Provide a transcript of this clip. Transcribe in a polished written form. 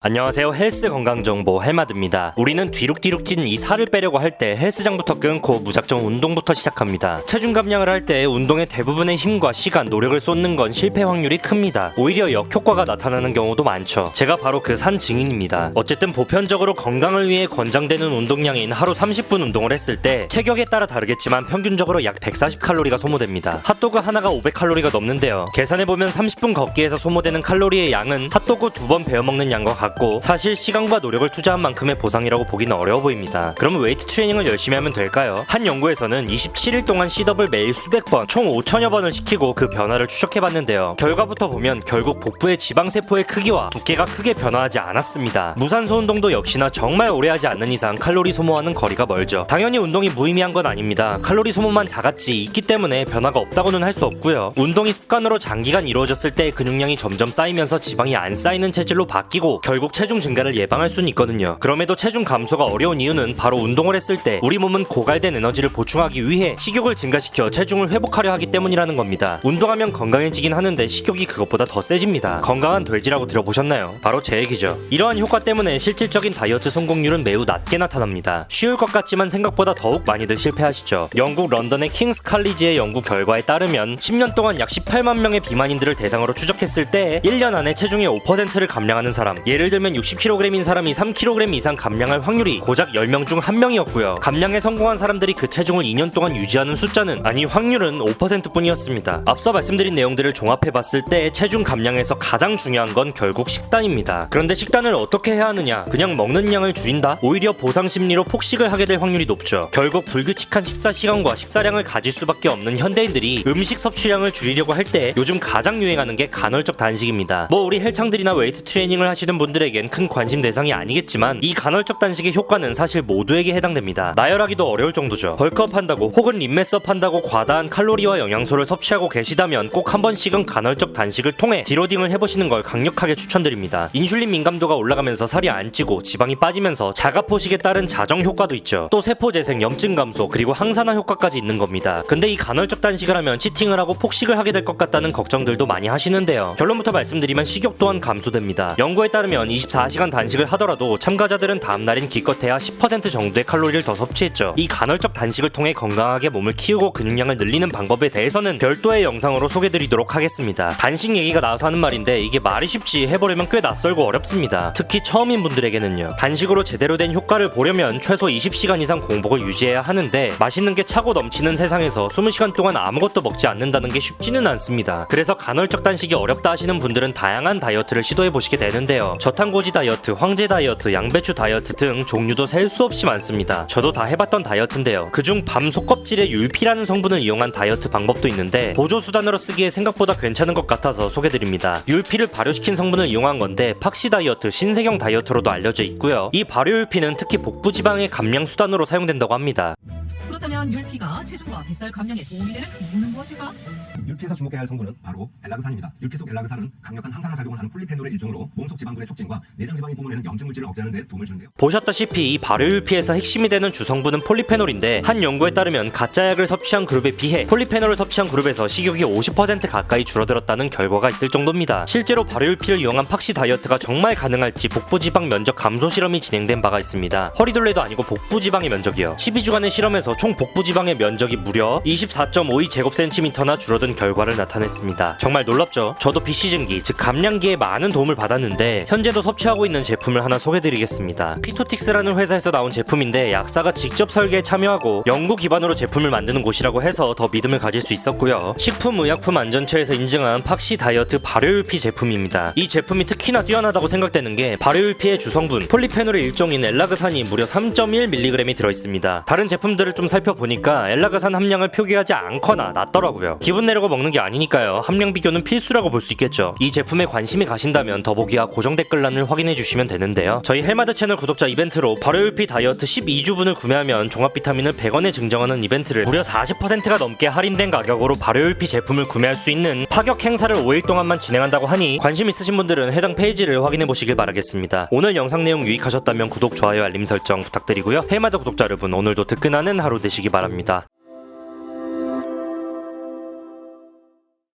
안녕하세요. 헬스 건강정보 헬마드입니다. 우리는 뒤룩뒤룩 찐 이 살을 빼려고 할 때 헬스장부터 끊고 무작정 운동부터 시작합니다. 체중 감량을 할 때 운동의 대부분의 힘과 시간, 노력을 쏟는 건 실패 확률이 큽니다. 오히려 역효과가 나타나는 경우도 많죠. 제가 바로 그 산 증인입니다. 어쨌든 보편적으로 건강을 위해 권장되는 운동량인 하루 30분 운동을 했을 때 체격에 따라 다르겠지만 평균적으로 약 140칼로리가 소모됩니다. 핫도그 하나가 500칼로리가 넘는데요. 계산해보면 30분 걷기에서 소모되는 칼로리의 양은 핫도그 2번 베어먹는 양과 같고 사실 시간과 노력을 투자한 만큼의 보상이라고 보기는 어려워 보입니다. 그럼 웨이트 트레이닝을 열심히 하면 될까요? 한 연구에서는 27일 동안 쉿업을 매일 수백 번, 총 5천여 번을 시키고 그 변화를 추적해봤는데요. 결과부터 보면 결국 복부의 지방세포의 크기와 두께가 크게 변화하지 않았습니다. 무산소 운동도 역시나 정말 오래 하지 않는 이상 칼로리 소모와는 거리가 멀죠. 당연히 운동이 무의미한 건 아닙니다. 칼로리 소모만 작았지 있기 때문에 변화가 없다고는 할 수 없고요. 운동이 습관으로 장기간 이루어졌을 때 근육량이 점점 쌓이면서 지방이 안 쌓이는 체질로 바뀌고 결국 체중 증가를 예방할 수는 있거든요. 그럼에도 체중 감소가 어려운 이유는 바로 운동을 했을 때 우리 몸은 고갈된 에너지를 보충하기 위해 식욕을 증가시켜 체중을 회복하려 하기 때문이라는 겁니다. 운동하면 건강해지긴 하는데 식욕이 그것보다 더 세집니다. 건강한 돼지라고 들어보셨나요? 바로 제 얘기죠. 이러한 효과 때문에 실질적인 다이어트 성공률은 매우 낮게 나타납니다. 쉬울 것 같지만 생각보다 더욱 많이들 실패하시죠. 영국 런던의 킹스 칼리지의 연구 결과에 따르면 10년 동안 약 18만 명의 비만인들을 대상으로 추적했을 때 1년 안에 체중의 5%를 감량하는 사람, 예를 들면 60kg인 사람이 3kg 이상 감량할 확률이 고작 10명 중 1명이었고요. 감량에 성공한 사람들이 그 체중을 2년 동안 유지하는 숫자는 확률은 5% 뿐이었습니다. 앞서 말씀드린 내용들을 종합해봤을 때 체중 감량에서 가장 중요한 건 결국 식단입니다. 그런데 식단을 어떻게 해야 하느냐? 그냥 먹는 양을 줄인다? 오히려 보상 심리로 폭식을 하게 될 확률이 높죠. 결국 불규칙한 식사 시간과 식사량을 가질 수밖에 없는 현대인들이 음식 섭취량을 줄이려고 할 때 요즘 가장 유행하는 게 간헐적 단식입니다. 우리 헬창들이나 웨이트 트레이닝을 하시는 분들에겐 큰 관심 대상이 아니겠지만 이 간헐적 단식의 효과는 사실 모두에게 해당됩니다. 나열하기도 어려울 정도죠. 벌크업 한다고 혹은 림매스업 한다고 과다한 칼로리와 영양소를 섭취하고 계시다면 꼭 한 번씩은 간헐적 단식을 통해 디로딩을 해보시는 걸 강력하게 추천드립니다. 인슐린 민감도가 올라가면서 살이 안 찌고 지방이 빠지면서 자가포식에 따른 자정 효과도 있죠. 또 세포 재생, 염증 감소, 그리고 항산화 효과까지 있는 겁니다. 근데 이 간헐적 단식을 하면 치팅을 하고 폭식을 하게 될 것 같다는 걱정들도 많이 하시는데요. 결론부터 말씀드리면 식욕 또한 감소됩니다. 연구에 따르면 24시간 단식을 하더라도 참가자들은 다음날인 기껏해야 10% 정도의 칼로리를 더 섭취했죠. 이 간헐적 단식을 통해 건강하게 몸을 키우고 근육량을 늘리는 방법에 대해서는 별도의 영상으로 소개드리도록 하겠습니다. 단식 얘기가 나와서 하는 말인데 이게 말이 쉽지 해보려면 꽤 낯설고 어렵습니다. 특히 처음인 분들에게는요. 단식으로 제대로 된 효과를 보려면 최소 20시간 이상 공복을 유지해야 하는데 맛있는 게 차고 넘치는 세상에서 20시간 동안 아무것도 먹지 않는다는 게 쉽지는 않습니다. 그래서 간헐적 단식이 어렵다 하시는 분들은 다양한 다이어트를 시도해보시게 되는데요. 저탄고지 다이어트, 황제 다이어트, 양배추 다이어트 등 종류도 셀 수 없이 많습니다. 저도 다 해봤던 다이어트인데요. 그중 밤 속껍질에 율피라는 성분을 이용한 다이어트 방법도 있는데 보조수단으로 쓰기에 생각보다 괜찮은 것 같아서 소개드립니다. 율피를 발효시킨 성분을 이용한 건데 팍시 다이어트, 신세경 다이어트로도 알려져 있고요. 이 발효율피는 특히 복부 지방의 감량 수단으로 사용된다고 합니다. 그렇다면 율피가 체중과 뱃살 감량에 도움이 되는 이유는 무엇일까? 율피에서 주목해야 할 성분은 바로 엘라그산입니다. 율피 속 엘라그산은 강력한 항산화 작용을 하는 폴리페놀의 일종으로 몸속 지방분의 촉진과 내장 지방이 뿜어내는 염증 물질을 억제하는 데 도움을 주는데요. 보셨다시피 이 발효율피에서 핵심이 되는 주성분은 폴리페놀인데 한 연구에 따르면 가짜 약을 섭취한 그룹에 비해 폴리페놀을 섭취한 그룹에서 식욕이 50% 가까이 줄어들었다는 결과가 있을 정도입니다. 실제로 발효율피를 이용한 팍시 다이어트가 정말 가능할지 복부 지방 면적 감소 실험이 진행된 바가 있습니다. 허리둘레도 아니고 복부 지방의 면적이요. 12주간의 실험에서 총 복부 지방의 면적이 무려 24.52제곱센티미터나 줄어든 결과를 나타냈습니다. 정말 놀랍죠? 저도 비시즌기, 즉 감량기에 많은 도움을 받았는데 현재도 섭취하고 있는 제품을 하나 소개드리겠습니다. 피토틱스라는 회사에서 나온 제품인데 약사가 직접 설계에 참여하고 연구 기반으로 제품을 만드는 곳이라고 해서 더 믿음을 가질 수 있었고요. 식품의약품안전처에서 인증한 팍시 다이어트 발효율피 제품입니다. 이 제품이 특히나 뛰어나다고 생각되는 게 발효율피의 주성분 폴리페놀의 일종인 엘라그산이 무려 3.1mg이 들어있습니다. 다른 제품들을 좀 살펴보니까 엘라그산 함량을 표기하지 않거나 낮더라고요. 기분 내려고 먹는 게 아니니까요. 함량 비교는 필수라고 볼 수 있겠죠. 이 제품에 관심이 가신다면 더보기와 고정 댓글란을 확인해 주시면 되는데요. 저희 헬마드 채널 구독자 이벤트로 발효율피 다이어트 12주분을 구매하면 종합 비타민을 100원에 증정하는 이벤트를 무려 40%가 넘게 할인된 가격으로 발효율피 제품을 구매할 수 있는 파격 행사를 5일 동안만 진행한다고 하니 관심 있으신 분들은 해당 페이지를 확인해 보시길 바라겠습니다. 오늘 영상 내용 유익하셨다면 구독, 좋아요, 알림 설정 부탁드리고요. 헬마드 구독자 여러분 오늘도 뜨끈하는 하루 되시기 바랍니다.